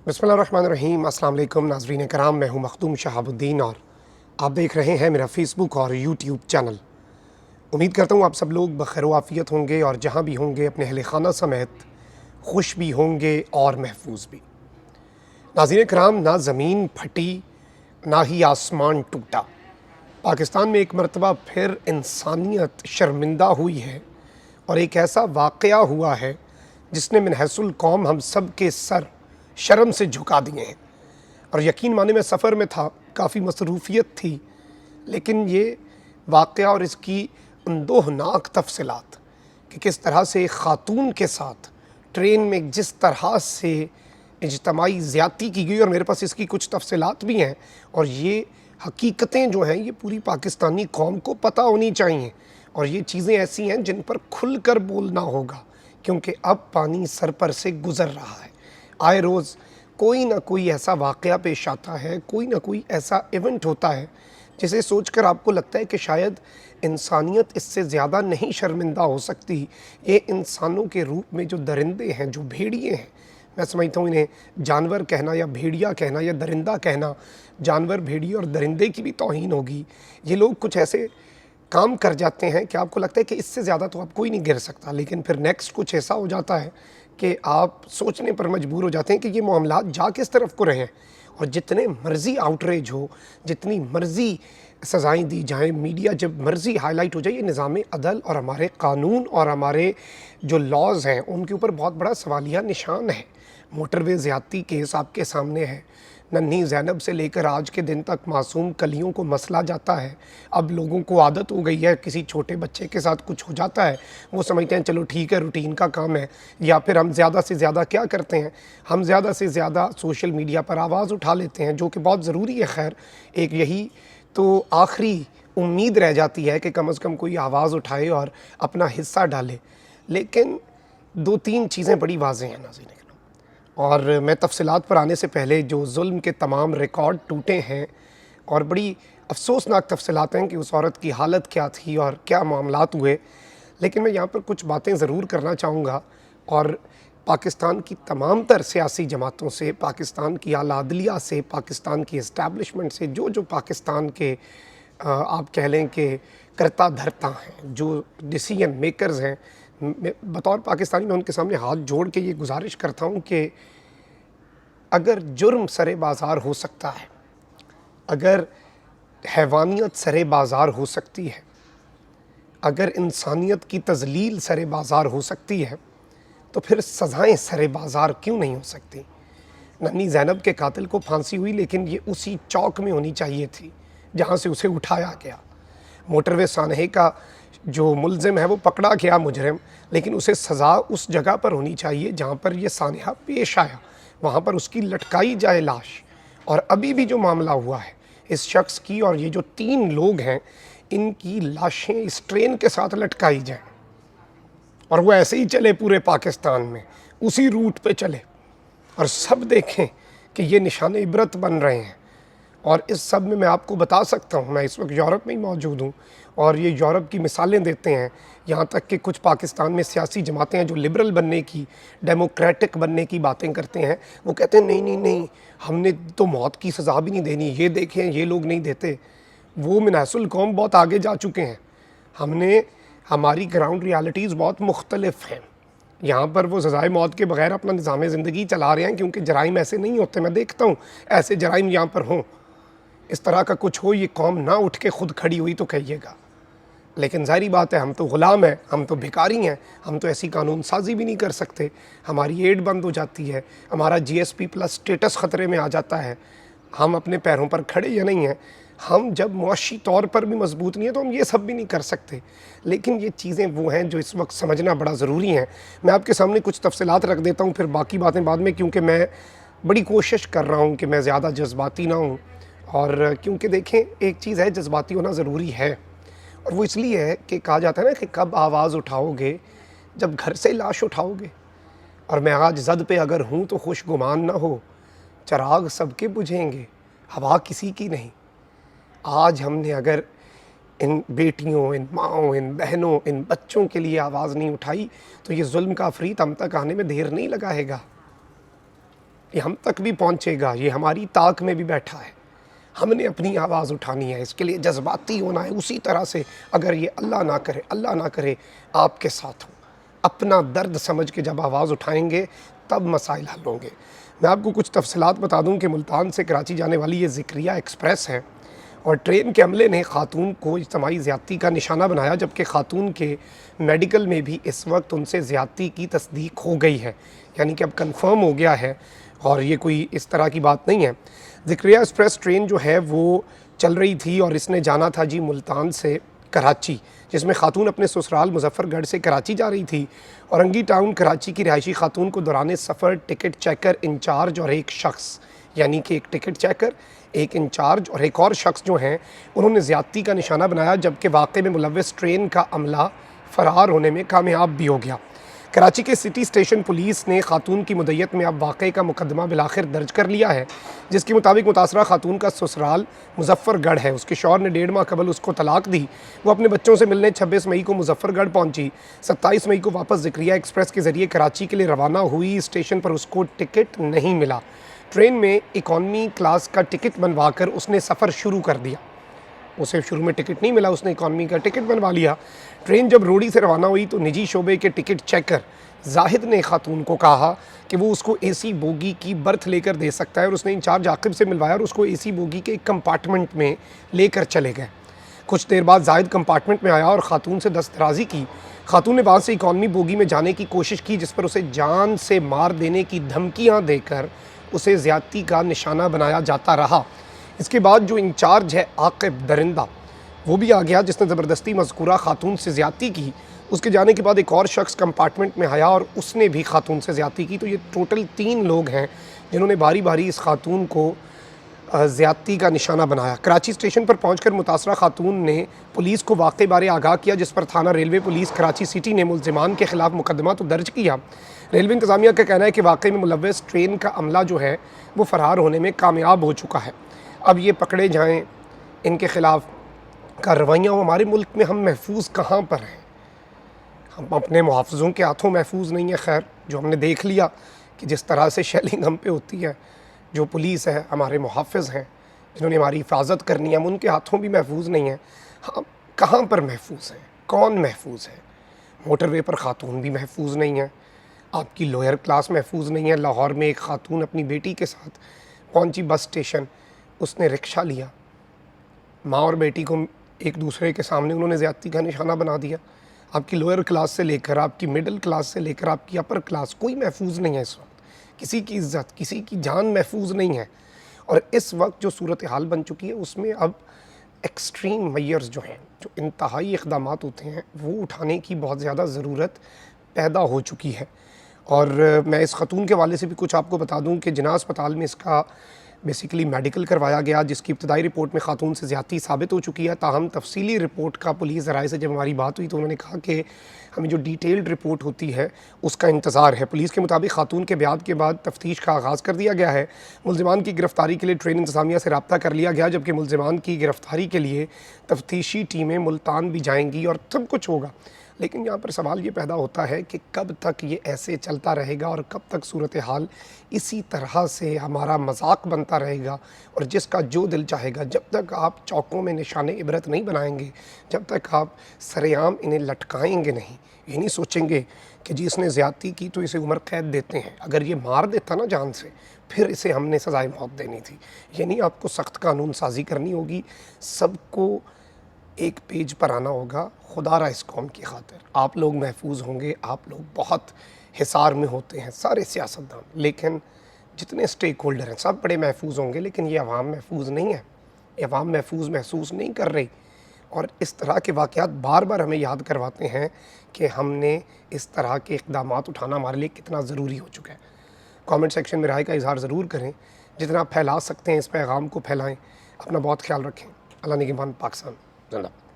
बिस्मिल्लाहिर्रहमानिर्रहीम। अस्सलाम वालेकुम नाज़रीन कराम, मैं हूँ मखदूम शहाबुद्दीन और आप देख रहे हैं मेरा फ़ेसबुक और यूट्यूब चैनल। उम्मीद करता हूँ आप सब लोग बखैर आफ़ियत होंगे और जहाँ भी होंगे अपने अहले खाना समेत खुश भी होंगे और महफूज भी। नाज़रीन कराम, ना ज़मीन फटी ना ही आसमान टूटा। पाकिस्तान में एक मरतबा फिर इंसानियत शर्मिंदा हुई है और एक ऐसा वाक़या हुआ है जिसने मिनहसुल कौम हम सब के सर शर्म से झुका दिए हैं। और यकीन माने मैं सफ़र में था, काफ़ी मसरूफ़ियत थी, लेकिन ये वाक़या और इसकी अंदोहनाक तफसीलात कि किस तरह से एक ख़ातून के साथ ट्रेन में जिस तरह से इज्तमाई ज़्यादती की गई, और मेरे पास इसकी कुछ तफसीलात भी हैं और ये हकीकतें जो हैं ये पूरी पाकिस्तानी कौम को पता होनी चाहिए। और ये चीज़ें ऐसी हैं जिन पर खुल कर बोलना होगा, क्योंकि अब पानी सर पर से गुज़र रहा है। आए रोज़ कोई ना कोई ऐसा वाक़या पेश आता है, कोई ना कोई ऐसा इवेंट होता है जिसे सोचकर आपको लगता है कि शायद इंसानियत इससे ज़्यादा नहीं शर्मिंदा हो सकती। ये इंसानों के रूप में जो दरिंदे हैं, जो भेड़िए हैं, मैं समझता हूँ इन्हें जानवर कहना या भेड़िया कहना या दरिंदा कहना, जानवर, भेड़िए और दरिंदे की भी तौहीन होगी। ये लोग कुछ ऐसे काम कर जाते हैं कि आपको लगता है कि इससे ज़्यादा तो अब कोई नहीं गिर सकता, लेकिन फिर नेक्स्ट कुछ ऐसा हो जाता है कि आप सोचने पर मजबूर हो जाते हैं कि ये मामलात जा किस तरफ को रहे हैं। और जितने मर्ज़ी आउटरेज हो, जितनी मर्ज़ी सज़ाएँ दी जाएँ, मीडिया जब मर्ज़ी हाईलाइट हो जाए, ये निज़ाम अदल और हमारे कानून और हमारे जो लॉज़ हैं उनके ऊपर बहुत बड़ा सवालिया निशान है। मोटरवे ज़्यादती केस आपके सामने है। नन्ही ज़ैनब से लेकर आज के दिन तक मासूम कलियों को मसला जाता है। अब लोगों को आदत हो गई है, किसी छोटे बच्चे के साथ कुछ हो जाता है, वो समझते हैं चलो ठीक है, रूटीन का काम है। या फिर हम ज़्यादा से ज़्यादा क्या करते हैं, हम ज़्यादा से ज़्यादा सोशल मीडिया पर आवाज़ उठा लेते हैं, जो कि बहुत ज़रूरी है। खैर, एक यही तो आखिरी उम्मीद रह जाती है कि कम से कम कोई आवाज़ उठाए और अपना हिस्सा डाले। लेकिन दो तीन चीज़ें बड़ी वाज़ेह हैं नाज़रीन, और मैं तफसीलात पर आने से पहले जो जुल्म के तमाम रिकॉर्ड टूटे हैं और बड़ी अफसोसनाक तफसीलात हैं कि उस औरत की हालत क्या थी और क्या मामलात हुए, लेकिन मैं यहाँ पर कुछ बातें ज़रूर करना चाहूँगा। और पाकिस्तान की तमाम तर सियासी जमातों से, पाकिस्तान की आला अदलिया से, पाकिस्तान की इस्टेब्लिशमेंट से, जो पाकिस्तान के आप कह लें कि करता धरता हैं, जो डिसीजन मेकर्स हैं, मैं बतौर पाकिस्तानी मैं उनके सामने हाथ जोड़ के ये गुजारिश करता हूँ कि अगर जुर्म सरे बाज़ार हो सकता है, अगर हैवानियत सरे बाज़ार हो सकती है, अगर इंसानियत की तज़लील सरे बाज़ार हो सकती है, तो फिर सज़ाएँ सरे बाज़ार क्यों नहीं हो सकती। नन्ही ज़ैनब के कातिल को फांसी हुई, लेकिन ये उसी चौक में होनी चाहिए थी जहाँ से उसे उठाया गया। मोटरवे सानहे का जो मुलज़िम है वो पकड़ा गया मुजरिम, लेकिन उसे सज़ा उस जगह पर होनी चाहिए जहाँ पर ये सानहा पेश आया, वहाँ पर उसकी लटकाई जाए लाश। और अभी भी जो मामला हुआ है इस शख्स की, और ये जो 3 लोग हैं, इनकी लाशें इस ट्रेन के साथ लटकाई जाएँ और वो ऐसे ही चले पूरे पाकिस्तान में, उसी रूट पे चले और सब देखें कि ये निशान इबरत बन रहे हैं। और इस सब में मैं आपको बता सकता हूँ, मैं इस वक्त यूरोप में ही मौजूद हूँ और ये यूरोप की मिसालें देते हैं। यहाँ तक कि कुछ पाकिस्तान में सियासी जमातें हैं जो लिबरल बनने की, डेमोक्रेटिक बनने की बातें करते हैं। वो कहते हैं नहीं नहीं नहीं, हमने तो मौत की सज़ा भी नहीं देनी, ये देखें ये लोग नहीं देते। वो मिनहसुल कौम बहुत आगे जा चुके हैं। हमारी ग्राउंड रियलिटीज़ बहुत मुख्तलिफ हैं। यहाँ पर वो सज़ाए मौत के बग़ैर अपना निज़ाम ज़िंदगी चला रहे हैं, क्योंकि जराइम ऐसे नहीं होते। मैं देखता हूँ ऐसे जराइम यहाँ पर हों, इस तरह का कुछ हो, ये कौम ना उठ के खुद खड़ी हुई तो कहिएगा। लेकिन ज़ाहिरी बात है, हम तो ग़ुलाम हैं, हम तो भिखारी हैं, हम तो ऐसी कानून साजी भी नहीं कर सकते। हमारी एड बंद हो जाती है, हमारा GSP प्लस स्टेटस ख़तरे में आ जाता है, हम अपने पैरों पर खड़े या नहीं हैं। हम जब मुआशी तौर पर भी मजबूत नहीं है तो हम ये सब भी नहीं कर सकते। लेकिन ये चीज़ें वो हैं जो इस वक्त समझना बड़ा ज़रूरी हैं। मैं आपके सामने कुछ तफसीलात रख देता हूँ, फिर बाकी बातें बाद में, क्योंकि मैं बड़ी कोशिश कर रहा हूँ कि मैं ज़्यादा जज्बाती ना हूँ। और क्योंकि देखें, एक चीज़ है, जज्बाती होना ज़रूरी है, और वो इसलिए है कि कहा जाता है ना कि कब आवाज़ उठाओगे, जब घर से लाश उठाओगे। और मैं आज ज़द पे अगर हूँ तो खुश गुमान ना हो, चराग सबके बुझेंगे, हवा किसी की नहीं। आज हमने अगर इन बेटियों, इन माँओं, इन बहनों, इन बच्चों के लिए आवाज़ नहीं उठाई तो ये जुल्म का अफरीत हम तक आने में देर नहीं लगाएगा। یہ ہم تک بھی پہنچے گا، یہ ہماری طاق میں بھی بیٹھا ہے. ہم نے اپنی آواز اٹھانی ہے، اس کے لیے جذباتی ہونا ہے. اسی طرح سے اگر یہ اللہ نہ کرے آپ کے ساتھ ہو، اپنا درد سمجھ کے جب آواز اٹھائیں گے تب مسائل حل ہوں گے. میں آپ کو کچھ تفصیلات بتا دوں کہ ملتان سے کراچی جانے والی یہ ذکریہ ایکسپریس ہے اور ٹرین کے عملے نے خاتون کو اجتماعی زیادتی کا نشانہ بنایا، جبکہ خاتون کے میڈیکل میں بھی اس وقت ان سے زیادتی کی تصدیق ہو گئی ہے، یعنی کہ اب کنفرم ہو گیا ہے اور یہ کوئی اس طرح کی بات نہیں ہے. ذکریہ ایکسپریس ٹرین جو ہے وہ چل رہی تھی اور اس نے جانا تھا جی ملتان سے کراچی، جس میں خاتون اپنے سسرال مظفر گڑھ سے کراچی جا رہی تھی. اورنگی ٹاؤن کراچی کی رہائشی خاتون کو دوران سفر ٹکٹ چیکر انچارج اور ایک شخص، یعنی کہ ایک ٹکٹ چیکر، ایک انچارج اور ایک اور شخص جو ہیں انہوں نے زیادتی کا نشانہ بنایا، جبکہ واقعے میں ملوث ٹرین کا عملہ فرار ہونے میں کامیاب بھی ہو گیا. کراچی کے سٹی اسٹیشن پولیس نے خاتون کی مدعیت میں اب واقعے کا مقدمہ بالآخر درج کر لیا ہے، جس کے مطابق متاثرہ خاتون کا سسرال مظفر گڑھ ہے. اس کے شوہر نے 1.5 ماہ قبل اس کو طلاق دی. وہ اپنے بچوں سے ملنے 26 مئی کو مظفر گڑھ پہنچی. 27 مئی کو واپس ذکریہ ایکسپریس کے ذریعے کراچی کے لیے روانہ ہوئی. اسٹیشن پر اس کو ٹکٹ نہیں ملا. ٹرین میں اکانومی کلاس کا ٹکٹ بنوا کر اس نے سفر شروع کر دیا. اسے شروع میں ٹکٹ نہیں ملا، اس نے اکانومی کا ٹکٹ بنوا لیا. ٹرین جب روڑی سے روانہ ہوئی تو نجی شعبے کے ٹکٹ چیکر زاہد نے خاتون کو کہا کہ وہ اس کو اے سی بوگی کی برتھ لے کر دے سکتا ہے، اور اس نے انچارج عاقب سے ملوایا اور اس کو اے سی بوگی کے ایک کمپارٹمنٹ میں لے کر چلے گئے. کچھ دیر بعد زاہد کمپارٹمنٹ میں آیا اور خاتون سے دست درازی کی. خاتون نے وہاں سے اکانومی بوگی میں جانے کی کوشش کی، جس پر اسے جان سے مار دینے کی دھمکیاں دے کر اسے زیادتی کا نشانہ بنایا جاتا رہا. اس کے بعد جو انچارج ہے عاقب درندہ، وہ بھی آ گیا، جس نے زبردستی مذکورہ خاتون سے زیادتی کی. اس کے جانے کے بعد ایک اور شخص کمپارٹمنٹ میں آیا اور اس نے بھی خاتون سے زیادتی کی. تو یہ ٹوٹل 3 لوگ ہیں جنہوں نے باری باری اس خاتون کو زیادتی کا نشانہ بنایا. کراچی اسٹیشن پر پہنچ کر متاثرہ خاتون نے پولیس کو واقعے بارے آگاہ کیا، جس پر تھانہ ریلوے پولیس کراچی سٹی نے ملزمان کے خلاف مقدمہ تو درج کیا. ریلوے انتظامیہ کا کہنا ہے کہ واقعے میں ملوث ٹرین کا عملہ جو ہے وہ فرار ہونے میں کامیاب ہو چکا ہے. اب یہ پکڑے جائیں، ان کے خلاف کارروائیاں ہوں. ہمارے ملک میں ہم محفوظ کہاں پر ہیں؟ ہم اپنے محافظوں کے ہاتھوں محفوظ نہیں ہیں. خیر، جو ہم نے دیکھ لیا کہ جس طرح سے شیلنگ ہم پہ ہوتی ہے، جو پولیس ہے، ہمارے محافظ ہیں جنہوں نے ہماری حفاظت کرنی ہے، ہم ان کے ہاتھوں بھی محفوظ نہیں ہیں. ہم کہاں پر محفوظ ہیں؟ کون محفوظ ہے؟ موٹر وے پر خاتون بھی محفوظ نہیں ہیں. آپ کی لوئر کلاس محفوظ نہیں ہے. لاہور میں ایک خاتون اپنی بیٹی کے ساتھ پہنچی بس اسٹیشن، اس نے رکشہ لیا، ماں اور بیٹی کو ایک دوسرے کے سامنے انہوں نے زیادتی کا نشانہ بنا دیا. آپ کی لوئر کلاس سے لے کر آپ کی مڈل کلاس سے لے کر آپ کی اپر کلاس، کوئی محفوظ نہیں ہے اس وقت. کسی کی عزت، کسی کی جان محفوظ نہیں ہے. اور اس وقت جو صورتحال بن چکی ہے اس میں اب ایکسٹریم میئرز جو ہیں، جو انتہائی اقدامات ہوتے ہیں، وہ اٹھانے کی بہت زیادہ ضرورت پیدا ہو چکی ہے. اور میں اس خاتون کے حوالے سے بھی کچھ آپ کو بتا دوں کہ جناح اسپتال میں اس کا بیسیکلی میڈیکل کروایا گیا، جس کی ابتدائی رپورٹ میں خاتون سے زیادتی ثابت ہو چکی ہے. تاہم تفصیلی رپورٹ کا پولیس ذرائع سے جب ہماری بات ہوئی تو انہوں نے کہا کہ ہمیں جو ڈیٹیلڈ رپورٹ ہوتی ہے اس کا انتظار ہے. پولیس کے مطابق خاتون کے بیان کے بعد تفتیش کا آغاز کر دیا گیا ہے. ملزمان کی گرفتاری کے لیے ٹرین انتظامیہ سے رابطہ کر لیا گیا، جبکہ ملزمان کی گرفتاری کے لیے تفتیشی ٹیمیں ملتان بھی جائیں گی اور سب کچھ ہوگا. لیکن یہاں پر سوال یہ پیدا ہوتا ہے کہ کب تک یہ ایسے چلتا رہے گا اور کب تک صورتحال اسی طرح سے ہمارا مذاق بنتا رہے گا، اور جس کا جو دل چاہے گا. جب تک آپ چوکوں میں نشان عبرت نہیں بنائیں گے، جب تک آپ سرعام انہیں لٹکائیں گے نہیں، یہ نہیں سوچیں گے کہ جی اس نے زیادتی کی تو اسے عمر قید دیتے ہیں، اگر یہ مار دیتا نا جان سے پھر اسے ہم نے سزائے موت دینی تھی. یعنی آپ کو سخت قانون سازی کرنی ہوگی، سب کو ایک پیج پر آنا ہوگا. خدا را اس قوم کی خاطر آپ لوگ محفوظ ہوں گے. آپ لوگ بہت حصار میں ہوتے ہیں، سارے سیاستدان، لیکن جتنے سٹیک ہولڈر ہیں سب بڑے محفوظ ہوں گے، لیکن یہ عوام محفوظ نہیں ہے. یہ عوام محفوظ محسوس نہیں کر رہی. اور اس طرح کے واقعات بار بار ہمیں یاد کرواتے ہیں کہ ہم نے اس طرح کے اقدامات اٹھانا ہمارے لیے کتنا ضروری ہو چکا ہے. کامنٹ سیکشن میں رائے کا اظہار ضرور کریں. جتنا آپ پھیلا سکتے ہیں اس پیغام کو پھیلائیں. اپنا بہت خیال رکھیں. اللہ نگہبان. پاکستان زندہ باد.